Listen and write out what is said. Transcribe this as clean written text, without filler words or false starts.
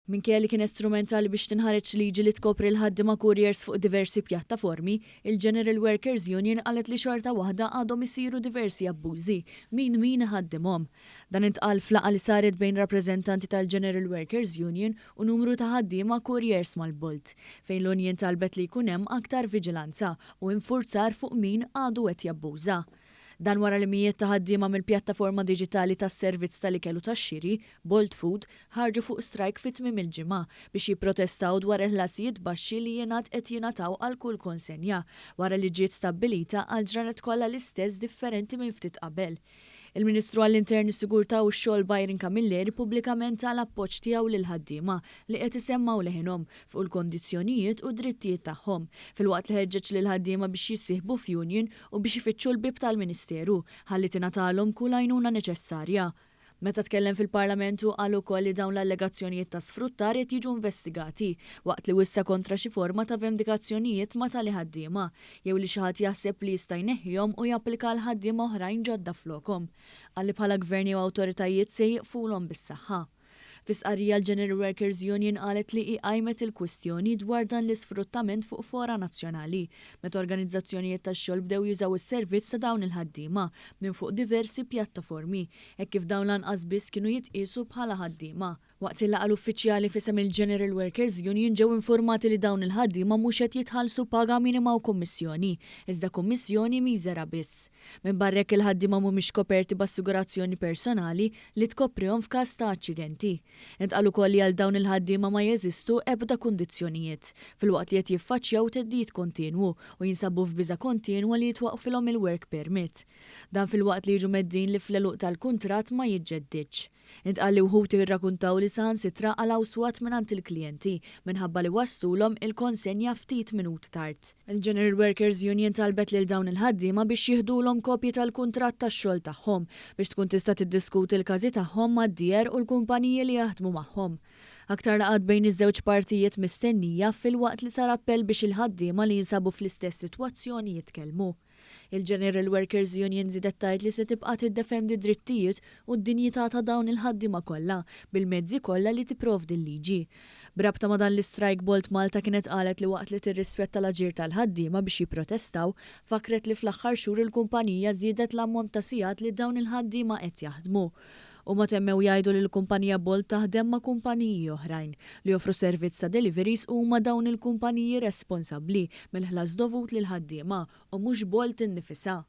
Minkejja li kien strumentali biex tinħareġ liġi li tkopri l-ħaddiema couriers fuq diversi pjattaformi, il-General Workers Union qalet li xorta waħda għadhom isiru diversi abbużi min ħaddimhom. Dan intqal f'laqgħa li saret bejn rappreżentanti tal-General Workers Union u numru ta' ħaddiema couriers mal-Bolt, fejn l-Union talbet li jkun hemm aktar viġilanza u infurzar fuq min għadu qed jabbuża. Dan wara li mijiet ta' ħaddiema mill-pjattaforma diġitali tas-servizz tal-ikel u tax-xiri, Bolt Food, ħarġu fuq strajk fit tmiem il-ġimgħa biex jipprotestaw dwar il-ħlasijiet baxxi li qed jingħataw għal kull konsenja wara li ġiet stabbilita għal ġranet kollha l-istess differenti minn ftit qabel. Il-Ministru għall-Interni Sigurtà u x-Xogħol Byron Camilleri pubblikament tal appoġġ tiegħu lil ħaddiema li qed isemmaw leħinhom fuq il-kondizzjonijiet u drittijiet tagħhom filwaqt li ħeġġeġ lil ħaddiema biex jissieħbu f'union u biex ifittxu l-bib tal-Ministeru ħalli tingħatalhom kull għajnuna neċessarja. Meta tkellem fil-Parlamentu qal ukoll li dawn l-allegazzjonijiet ta' sfruttar qed jiġu investigati waqt li wissa kontra xi forma ta' vendikazzjonijiet ma' tali ħaddiema jew li xi ħadd jaħseb li jista' jneħħihom u japplika l ħaddiema oħrajn ġodda flokhom. Qalli bħala gverni u awtoritajiet se jiqfulhom bis-saħħa. Fi sqarrija l-General Workers Union qalet li qajmet il-kwistjoni dwar dan l-isfruttament fuq fora nazzjonali, meta organizzazzjonijiet tax-xogħol bdew jużaw is-servizz ta' dawn il-ħaddiema minn fuq diversi pjattaformi, hekk kif dawn lanqas biss kienu jitqiesu bħala ħaddiema. Waqt il-laqgħa uffiċjali fisem il-General Workers Union ġew informati li dawn il-ħaddiema mhux qed jitħallsu paga minima u kummissjoni, iżda kummissjoni miżera biss. Minn barrek il-ħaddiema mhumiex koperti b'assigurazzjoni personali li tkoprihom f'każ ta' aċċidenti. Intqal ukoll li għal dawn il-ħaddiema ma jeżistu ebda kundizzjonijiet filwaqt li qed jiffaċċjaw theddid kontinwu u jinsabu f'biża' kontinwa li jitwaqqfilhom il-work permit. Dan filwaqt li jiġu meddin li fl-eluq tal-kuntratt ma jiġġeddiġ. Intqal li wħud irrakkuntaw li saħansitra għalaw swat mingħand il-klijenti minħabba li wassulhom il-konsenja ftit minut tard. Il-General Workers Union talbet lil dawn il-ħaddiema biex jieħdulhom kopji tal-kuntratt tax-xogħol tagħhom biex tkun tista' tiddiskuti l-każi tagħhom mad-dier u l-kumpaniji li jaħdmu magħhom. Aktar laqgħat bejn iż-żewġ partijiet mistennija fil-waqt li sar appell biex il-ħaddiema li jinsabu fl-istess sitwazzjoni jitkellmu. Il-General Workers Union żiedet tgħid li se tibqa' tiddefendi drittijiet u d-dinjità ta' dawn il-ħaddiema kollha bil-mezzi kollha li tipprovdi l-liġi. Brabta ma' dan l-istrajk Bolt Malta kienet qalet li waqt li tirrispetta l-aġir tal-ħaddiema biex jipprotestaw, fakret li fl-aħħar xhur il-kumpanija żiedet l-ammont ta' sigħat li dawn il-ħaddiema qed jaħdmu. U ma temmew jgħidu li l-kumpanija Bolt taħdem ma' kumpaniji oħrajn li joffru servizz ta' deliveries u huma dawn il-kumpaniji responsabbli mill-ħlas dovut lil ħaddiema u mhux Bolt innifisha.